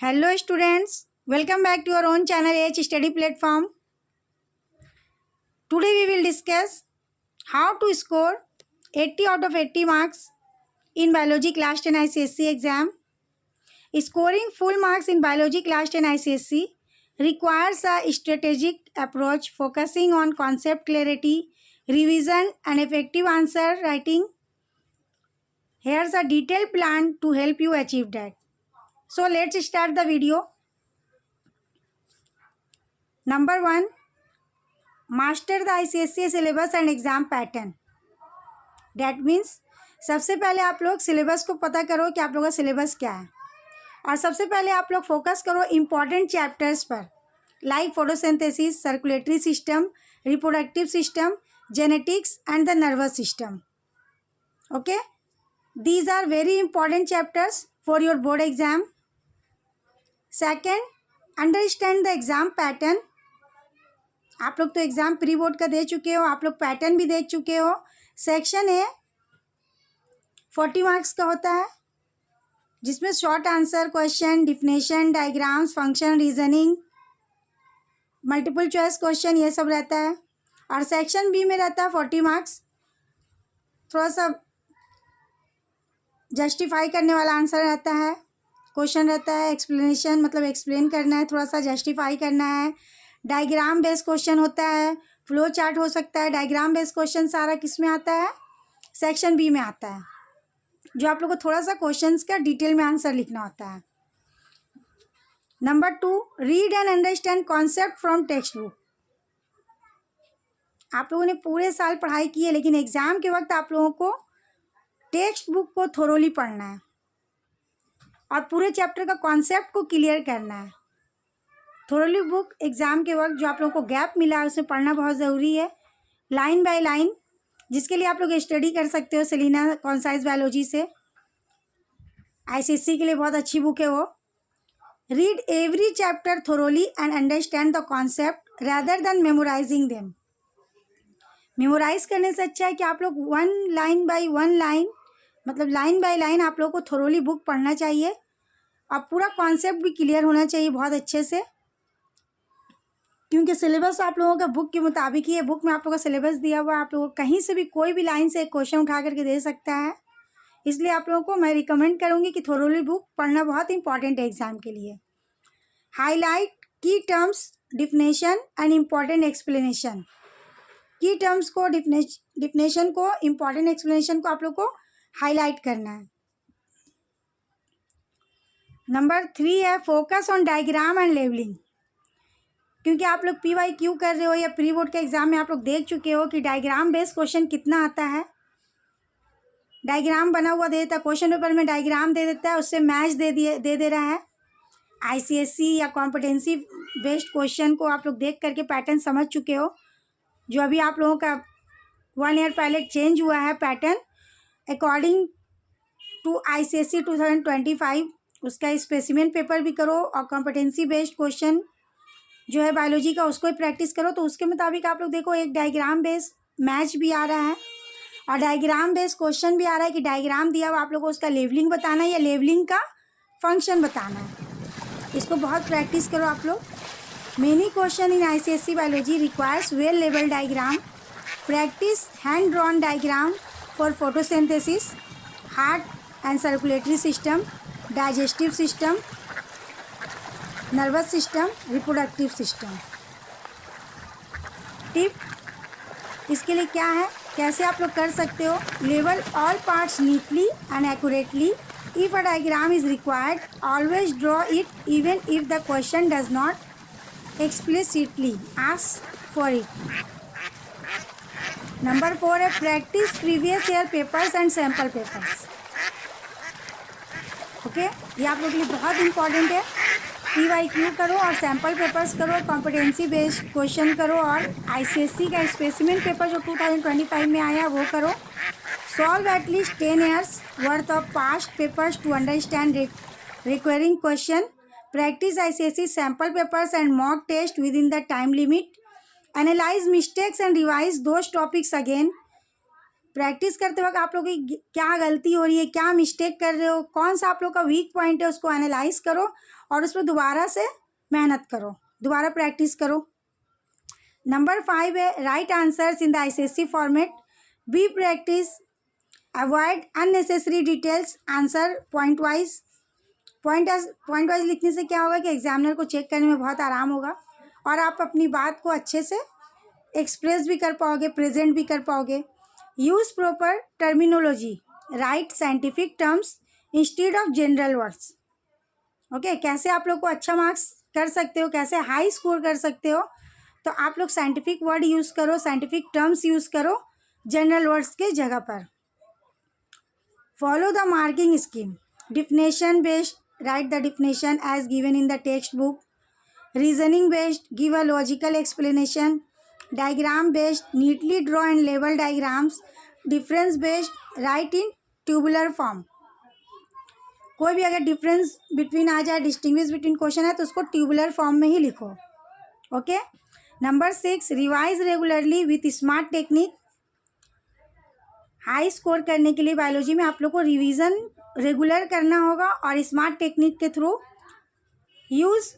Hello students, welcome back to your own channel H Study Platform. Today we will discuss how to score 80 out of 80 marks in Biology Class 10 ICSE exam. Scoring full marks in Biology Class 10 ICSE requires a strategic approach focusing on concept clarity, revision and effective answer writing. Here's a detailed plan to help you achieve that. So let's start the video. Number 1. Master the ICSE syllabus and exam pattern. That means सबसे पहले आप लोग syllabus को पता करो कि आप लोगों का सिलेबस क्या है, और सबसे पहले आप लोग फोकस करो इम्पॉर्टेंट चैप्टर्स पर, like photosynthesis, circulatory system, reproductive system, genetics and the nervous system. Okay, these are very important chapters for your board exam. Second, understand the exam pattern. आप लोग तो एग्ज़ाम प्री बोर्ड का दे चुके हो, आप लोग pattern भी देख चुके हो. सेक्शन ए 40 मार्क्स का होता है, जिसमें short answer question, definition, diagrams, function, reasoning, multiple choice question, ये सब रहता है. और सेक्शन बी में रहता है 40 मार्क्स, थोड़ा सा जस्टिफाई करने वाला आंसर रहता है, क्वेश्चन रहता है, एक्सप्लेनेशन मतलब एक्सप्लेन करना है, थोड़ा सा जस्टिफाई करना है. डायग्राम बेस्ड क्वेश्चन होता है, फ्लो चार्ट हो सकता है. डायग्राम बेस्ड क्वेश्चन सारा किस में आता है? सेक्शन बी में आता है, जो आप लोग को थोड़ा सा क्वेश्चंस का डिटेल में आंसर लिखना होता है. Number 2, read and understand concept from text book. आप लोगों ने पूरे साल पढ़ाई की है, लेकिन एग्ज़ाम के वक्त आप लोगों को टेक्स्ट बुक को थोरोली पढ़ना है और पूरे चैप्टर का कॉन्सेप्ट को क्लियर करना है. थोरोली बुक एग्ज़ाम के वक्त जो आप लोगों को गैप मिला है उसे पढ़ना बहुत ज़रूरी है, लाइन बाय लाइन, जिसके लिए आप लोग स्टडी कर सकते हो सेलिना कॉन्साइज बायोलॉजी से. ICSE के लिए बहुत अच्छी बुक है वो. Read every chapter thoroughly and understand the concept rather than memorising them. Memorise करने से अच्छा है कि आप लोग one line by one line, मतलब लाइन बाय लाइन आप लोग को थोरोली बुक पढ़ना चाहिए, और पूरा कॉन्सेप्ट भी क्लियर होना चाहिए बहुत अच्छे से, क्योंकि सिलेबस आप लोगों का बुक के मुताबिक ही है. बुक में आप लोगों का सिलेबस दिया हुआ है, आप लोग कहीं से भी कोई भी लाइन से एक क्वेश्चन उठा करके दे सकता है. इसलिए आप लोगों को मैं रिकमेंड करूँगी कि थोरोली बुक पढ़ना बहुत इंपॉर्टेंट है एग्ज़ाम के लिए. हाईलाइट की terms, definition and important explanation. की टर्म्स को, डिफिनेशन को, इम्पॉर्टेंट एक्सप्लेनेशन को आप लोग को हाईलाइट करना है. नंबर 3 है focus on diagram and labelling. क्योंकि आप लोग PYQ कर रहे हो या प्री बोर्ड के एग्ज़ाम में आप लोग देख चुके हो कि डायग्राम बेस्ड क्वेश्चन कितना आता है. डायग्राम बना हुआ दे देता है, क्वेश्चन पेपर में डायग्राम दे देता है, उससे मैच दे रहा है. ICSE या कॉम्पिटेंसी बेस्ड क्वेश्चन को आप लोग देख करके पैटर्न समझ चुके हो. जो अभी आप लोगों का 1 ईयर पहले चेंज हुआ है पैटर्न अकॉर्डिंग टू ICSE 2025, उसका स्पेसिमेन पेपर भी करो, और कॉम्पिटेंसी बेस्ड क्वेश्चन जो है बायोलॉजी का उसको ही प्रैक्टिस करो. तो उसके मुताबिक आप लोग देखो, एक डायग्राम बेस्ड मैच भी आ रहा है और डायग्राम बेस्ड क्वेश्चन भी आ रहा है कि डायग्राम दिया हुआ आप लोग को उसका लेवलिंग बताना है या लेवलिंग का फंक्शन बताना है. इसको बहुत प्रैक्टिस करो आप लोग. Many question in ICSE biology requires well level diagram. Practice hand drawn diagram for photosynthesis, heart and circulatory system, digestive system, nervous system, reproductive system. Tip इसके लिए क्या है, कैसे आप लोग कर सकते हो? Level all parts neatly and accurately. If a diagram is required, always draw it even if the question does not explicitly ask for it. Number 4 है practice previous year papers and sample papers. Okay, ये आप लोग के लिए बहुत important है. PYQ करो और सैम्पल पेपर्स करो, कॉम्पिटेंसी बेस्ड क्वेश्चन करो, और ICSE का स्पेसिमेन पेपर जो 2025 में आया वो करो. Solve at least 10 years worth of past papers to understand requiring question. Practice ICSE sample papers and mock test within the time limit. Analyse mistakes and revise those topics again. Practice करते वक्त आप लोग की क्या गलती हो रही है, क्या मिस्टेक कर रहे हो, कौन सा आप लोग का वीक पॉइंट है, उसको एनालाइज करो और उस पर दोबारा से मेहनत करो, दोबारा प्रैक्टिस करो। नंबर 5 है write answers in the ICSE format, be practice, avoid unnecessary details, answer point wise. Point wise लिखने से क्या होगा कि एग्जामिनर को चेक करने में बहुत आराम होगा और आप अपनी बात को अच्छे से एक्सप्रेस भी कर पाओगे, प्रेजेंट भी कर पाओगे। Use proper terminology, right scientific terms instead of general words. Okay, कैसे आप लोग को अच्छा मार्क्स कर सकते हो, कैसे हाई स्कोर कर सकते हो, तो आप लोग साइंटिफिक वर्ड यूज़ करो, साइंटिफिक टर्म्स यूज़ करो जनरल वर्ड्स के जगह पर। Follow the marking scheme, definition based, write the definition as given in the textbook. Reasoning based, give a logical explanation. Diagram based, neatly draw and label diagrams. Difference based, write in tubular form. कोई भी अगर difference between आ जाए, distinguish between question है तो उसको tubular form में ही लिखो। Okay. Number 6, revise regularly with smart technique. High score करने के लिए बायोलॉजी में आप लोग को रिवीजन रेगुलर करना होगा और स्मार्ट टेक्निक के through use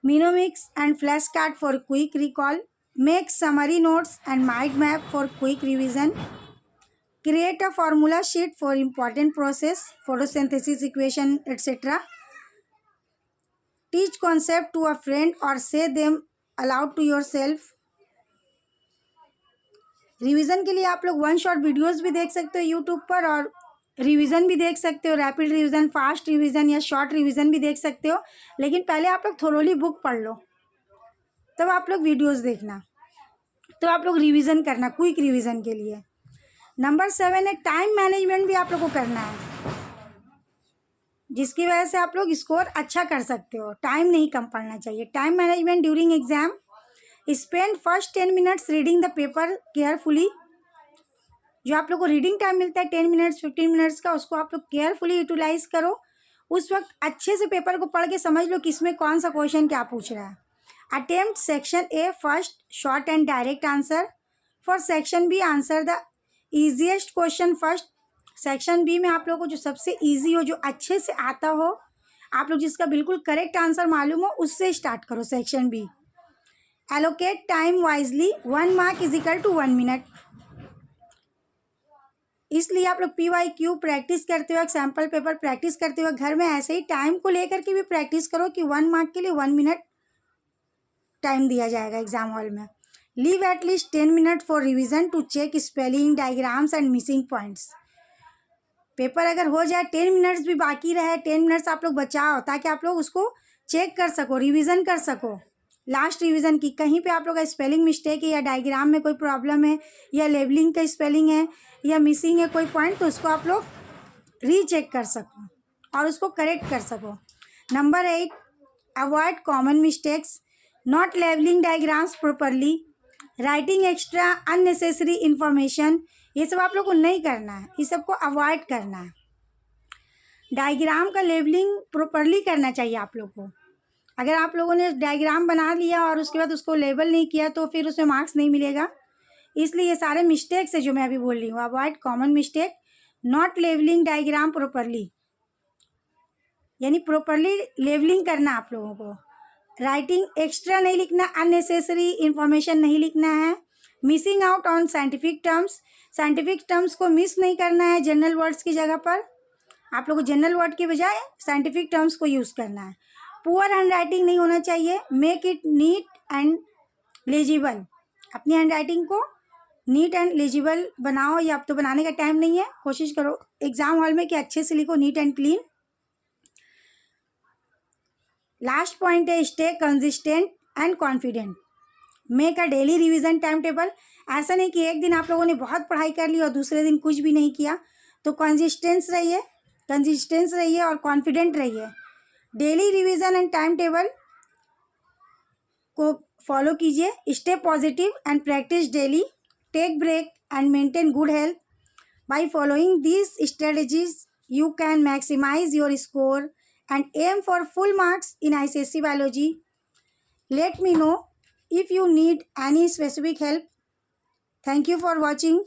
mnemonics and flash card for quick recall, make summary notes and mind map for quick revision, create a formula sheet for important process, photosynthesis equation etcetera, teach concept to a friend और say them aloud to yourself. Revision के लिए आप लोग one shot videos भी देख सकते हो YouTube पर और रिवीजन भी देख सकते हो, रैपिड रिवीजन, फास्ट रिवीजन या शॉर्ट रिवीजन भी देख सकते हो। लेकिन पहले आप लोग थोरोली बुक पढ़ लो, तब आप लोग वीडियोस देखना, तो आप लोग रिवीजन करना क्विक रिवीजन के लिए। नंबर 7 है टाइम मैनेजमेंट भी आप लोग को करना है, जिसकी वजह से आप लोग स्कोर अच्छा कर सकते हो। टाइम नहीं कम पढ़ना चाहिए। Time management during exam, spend first 10 minutes reading the paper carefully. जो आप लोग को रीडिंग टाइम मिलता है 10 मिनट्स 15 मिनट्स का, उसको आप लोग केयरफुली यूटिलाइज करो। उस वक्त अच्छे से पेपर को पढ़ के समझ लो कि इसमें कौन सा क्वेश्चन क्या पूछ रहा है। Attempt section A first, short and direct answer. For section B answer the easiest question first. Section B में आप लोग को जो सबसे ईजी हो, जो अच्छे से आता हो, आप लोग जिसका बिल्कुल करेक्ट आंसर मालूम हो, उससे स्टार्ट करो section B. Allocate time wisely, 1 mark is equal to 1 minute. इसलिए आप लोग PYQ प्रैक्टिस करते वक्त, सैम्पल पेपर प्रैक्टिस करते वक्त घर में ऐसे ही टाइम को लेकर के भी प्रैक्टिस करो कि 1 मार्क के लिए 1 मिनट टाइम दिया जाएगा एग्जाम हॉल में। Leave at least 10 minute for revision to check spelling, diagrams and missing points. Paper अगर हो जाए 10 मिनट्स भी बाकी रहे, 10 मिनट्स आप लोग बचाओ ताकि आप लोग उसको चेक कर सको, रिविज़न कर सको। लास्ट रिवीजन की कहीं पे आप लोग का स्पेलिंग मिस्टेक है या डायग्राम में कोई प्रॉब्लम है या लेबलिंग का स्पेलिंग है या मिसिंग है कोई पॉइंट, तो उसको आप लोग रीचेक कर सको और उसको करेक्ट कर सको। Number 8, avoid common mistakes, not labelling diagrams properly, writing extra unnecessary information. ये सब आप लोग को नहीं करना है, ये सबको अवॉइड करना है। डायग्राम का लेबलिंग प्रॉपरली करना चाहिए आप लोग को। अगर आप लोगों ने डायग्राम बना लिया और उसके बाद उसको लेबल नहीं किया तो फिर उसमें मार्क्स नहीं मिलेगा। इसलिए ये सारे मिस्टेक्स है जो मैं अभी बोल रही हूँ। Avoid common mistake, not labelling diagram properly, यानी प्रॉपरली लेबलिंग करना आप लोगों को। राइटिंग एक्स्ट्रा नहीं लिखना, अननेसेसरी इंफॉर्मेशन नहीं लिखना है। Missing out on scientific terms, scientific terms को मिस नहीं करना है। जनरल वर्ड्स की जगह पर आप लोग को जनरल वर्ड के बजाय साइंटिफिक टर्म्स को यूज़ करना है। पुअर हैंड राइटिंग नहीं होना चाहिए। Make it neat and legible, अपनी हैंड राइटिंग को नीट एंड लेजिबल बनाओ। या अब तो बनाने का टाइम नहीं है, कोशिश करो एग्जाम हॉल में कि अच्छे से लिखो, neat and clean. Last point है stay consistent and confident. Make a daily revision time table. ऐसा नहीं कि एक दिन आप लोगों ने बहुत पढ़ाई कर ली और दूसरे दिन कुछ भी नहीं किया। तो कंसिस्टेंस रहिए और कॉन्फिडेंट रहिए। Daily revision and time table को फॉलो कीजिए। Stay positive and practice daily. Take break and maintain good health. By following these strategies you can maximize your score and aim for full marks in ICSE biology. Let me know if you need any specific help. Thank you for watching.